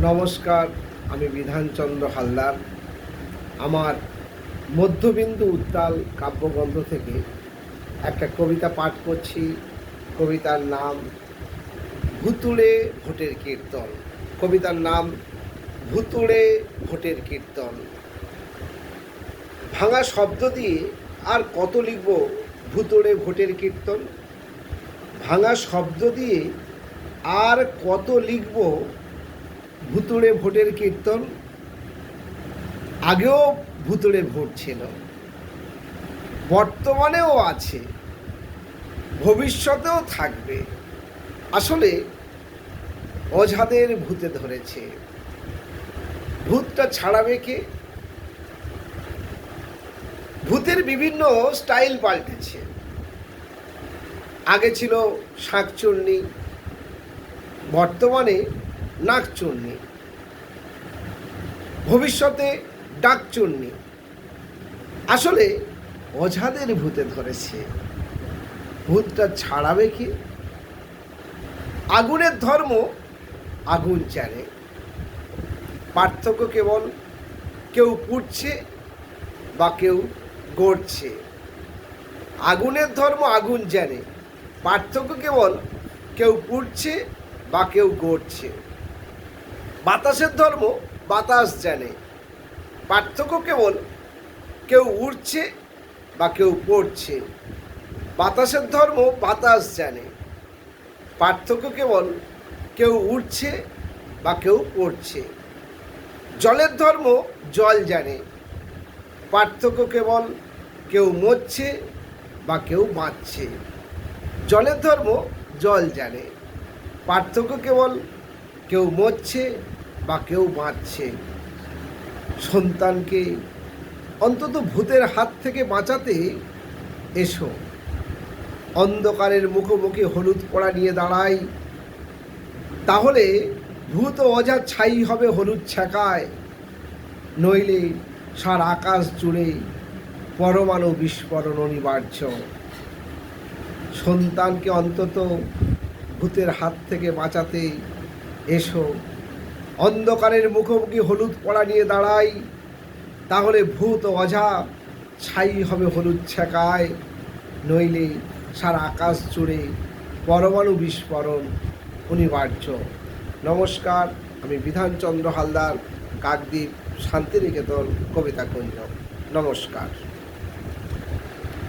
নমস্কার, আমি বিধানচন্দ্র হালদার। আমার মধ্যবিন্দু উত্তাল কাব্যগ্রন্থ থেকে একটা কবিতা পাঠ করছি। কবিতার নাম ভুতুড়ে ভোটের কীর্তন। কবিতার নাম ভুতুড়ে ভোটের কীর্তন। ভাঙা শব্দ দিয়ে আর কত লিখব ভুতুড়ে ভোটের কীর্তন। ভাঙা শব্দ দিয়ে আর কত লিখব ভুতুড়ে ভোটের কীর্তন। আগেও ভুতুড়ে ভোট ছিল, বর্তমানেও আছে, ভবিষ্যতেও থাকবে। আসলে অঝাদের ভূতে ধরেছে। ভূতটা ছাড়াবে কে? ভূতের বিভিন্ন স্টাইল পাল্টেছে। আগে ছিল শাঁকচুন্নি, বর্তমানে নাকচুন্নি, ভবিষ্যতে ডাকচুন্নি। আসলে অঝাদের ভূতে ধরেছে। ভূতটা ছাড়াবে কি? আগুনের ধর্ম আগুন জানে। পার্থক্য কেবল কেউ পুড়ছে বা কেউ গড়ছে। আগুনের ধর্ম আগুন জানে। পার্থক্য কেবল কেউ পুড়ছে বা কেউ গড়ছে। বাতাসের ধর্ম বাতাস জানে। পার্থক্য কেবল কেউ উড়ছে বা কেউ পড়ছে। বাতাসের ধর্ম বাতাস জানে। পার্থক্য কেবল কেউ উড়ছে বা কেউ পড়ছে। জলের ধর্ম জল জানে। পার্থক্য কেবল কেউ মরছে বা কেউ বাঁচছে। জলের ধর্ম জল জানে। পার্থক্য কেবল কেউ মরছে বা কেউ বাঁচছে। সন্তানকে অন্তত ভূতের হাত থেকে বাঁচাতে এসো। অন্ধকারের মুখোমুখি হলুদ পড়া নিয়ে দাঁড়াই, তাহলে ভূত ও অঝা ছাই হবে হলুদ ছ্যাঁকায়। নইলে সারা আকাশ জুড়ে পরমাণু বিস্ফোরণ অনিবার্য। সন্তানকে অন্তত ভূতের হাত থেকে বাঁচাতে এসো। অন্ধকারের মুখোমুখি হলুদ পড়া নিয়ে দাঁড়াই, তাহলে ভূত ও অঝা ছাই হবে হলুদ ছ্যাঁকায়। নইলে সারা আকাশ জুড়ে পরমাণু বিস্ফোরণ অনিবার্য। নমস্কার, আমি বিধানচন্দ্র হালদার, কাকদ্বীপ শান্তিনিকেতন কবিতা কুঞ্জ। নমস্কার।